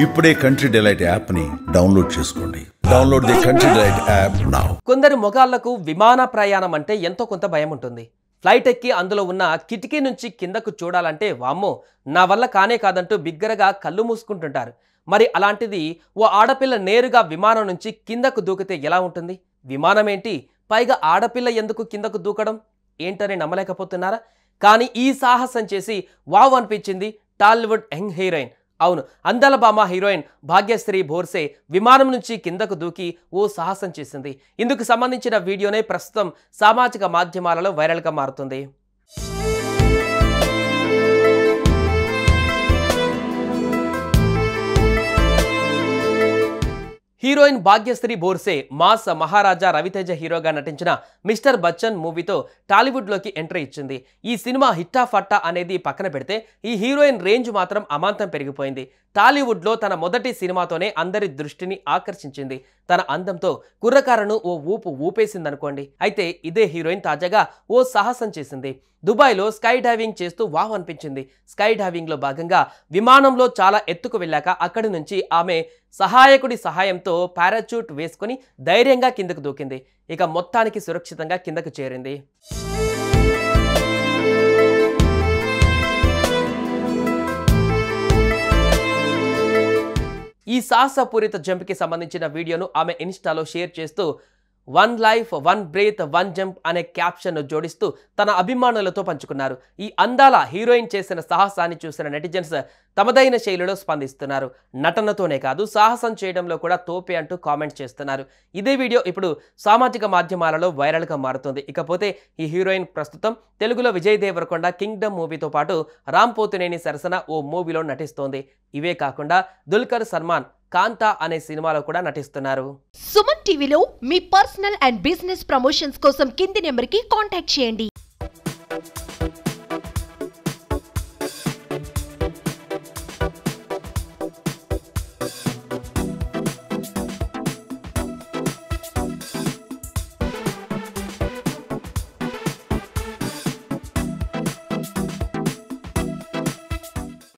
ఇప్పుడే country delight app ని download చేసుకోండి. Download the country delight app now. కొందరు మొగాళ్లకు విమాన ప్రయాణం అంటే ఎంతో కొంత భయం ఉంటుంది. ఫ్లైట్ ఎక్కి అందులో ఉన్న కిటికీ నుంచి కిందకు చూడాలంటే వామ్మో నా వల్ల కానే కాదంటూ బిగ్గరగా కళ్ళు మూసుకుంటుంటారు. మరి అలాంటిది ఓ ఆడపిల్ల నేరుగా విమానం నుంచి కిందకు దూకితే ఎలా ఉంటుంది? విమానం ఏంటి, పైగా ఆడపిల్ల ఎందుకు కిందకు దూకడం ఏంటని నమ్మలేకపోతున్నారా? కానీ ఈ సాహసం చేసి వావ్ అనిపించింది టాలీవుడ్ యంగ్ హీరోయిన్. అవును, అందాల భామ హీరోయిన్ భాగ్యశ్రీ బోర్సే విమానం నుంచి కిందకు దూకి ఓ సాహసం చేసింది. ఇందుకు సంబంధించిన వీడియోనే ప్రస్తుతం సామాజిక మాధ్యమాలలో వైరల్గా మారుతుంది. హీరోయిన్ భాగ్యశ్రీ బోర్సే మాస్ మహారాజా రవితేజ హీరోగా నటించిన మిస్టర్ బచ్చన్ మూవీతో టాలీవుడ్లోకి ఎంట్రీ ఇచ్చింది. ఈ సినిమా హిట్టా ఫట్టా అనేది పక్కన పెడితే ఈ హీరోయిన్ రేంజ్ మాత్రం అమాంతం పెరిగిపోయింది. టాలీవుడ్లో తన మొదటి సినిమాతోనే అందరి దృష్టిని ఆకర్షించింది. తన అందంతో కుర్రకారను ఓ ఊపు ఊపేసిందనుకోండి. అయితే ఇదే హీరోయిన్ తాజాగా ఓ సాహసం చేసింది. దుబాయ్లో స్కై డైవింగ్ చేస్తూ వావ్ అనిపించింది. స్కై డైవింగ్లో భాగంగా విమానంలో చాలా ఎత్తుకు వెళ్ళాక అక్కడి నుంచి ఆమె సహాయకుడి సహాయంతో పారాచూట్ వేసుకుని ధైర్యంగా కిందకు దూకింది. ఇక మొత్తానికి సురక్షితంగా కిందకు చేరింది. ఈ సాహసపూరిత జంప్కి సంబంధించిన వీడియోను ఆమె ఇన్స్టాలో షేర్ చేస్తూ one life one breadth one jump అనే క్యాప్షన్ను జోడిస్తూ తన అభిమానులతో పంచుకున్నారు. ఈ అందాల హీరోయిన్ చేసిన సాహసాన్ని చూసిన నెటిజన్స్ తమదైన శైలిలో స్పందిస్తున్నారు. నటనతోనే కాదు సాహసం చేయడంలో కూడా తోపే అంటూ కామెంట్ చేస్తున్నారు. ఇదే వీడియో ఇప్పుడు సామాజిక మాధ్యమాలలో వైరల్గా మారుతుంది. ఇకపోతే ఈ హీరోయిన్ ప్రస్తుతం తెలుగులో విజయ్ దేవరకొండ కింగ్డమ్ మూవీతో పాటు రామ్ పోతినేని సరసన ఓ మూవీలో నటిస్తోంది. ఇవే కాకుండా దుల్కర్ సల్మాన్ కాంతా అనే సినిమాలో కూడా నటిస్తున్నారు. సుమన్ టీవీలో మీ పర్సనల్ అండ్ బిజినెస్ ప్రమోషన్స్ కోసం కింది నెంబర్కి కాంటాక్ట్ చేయండి.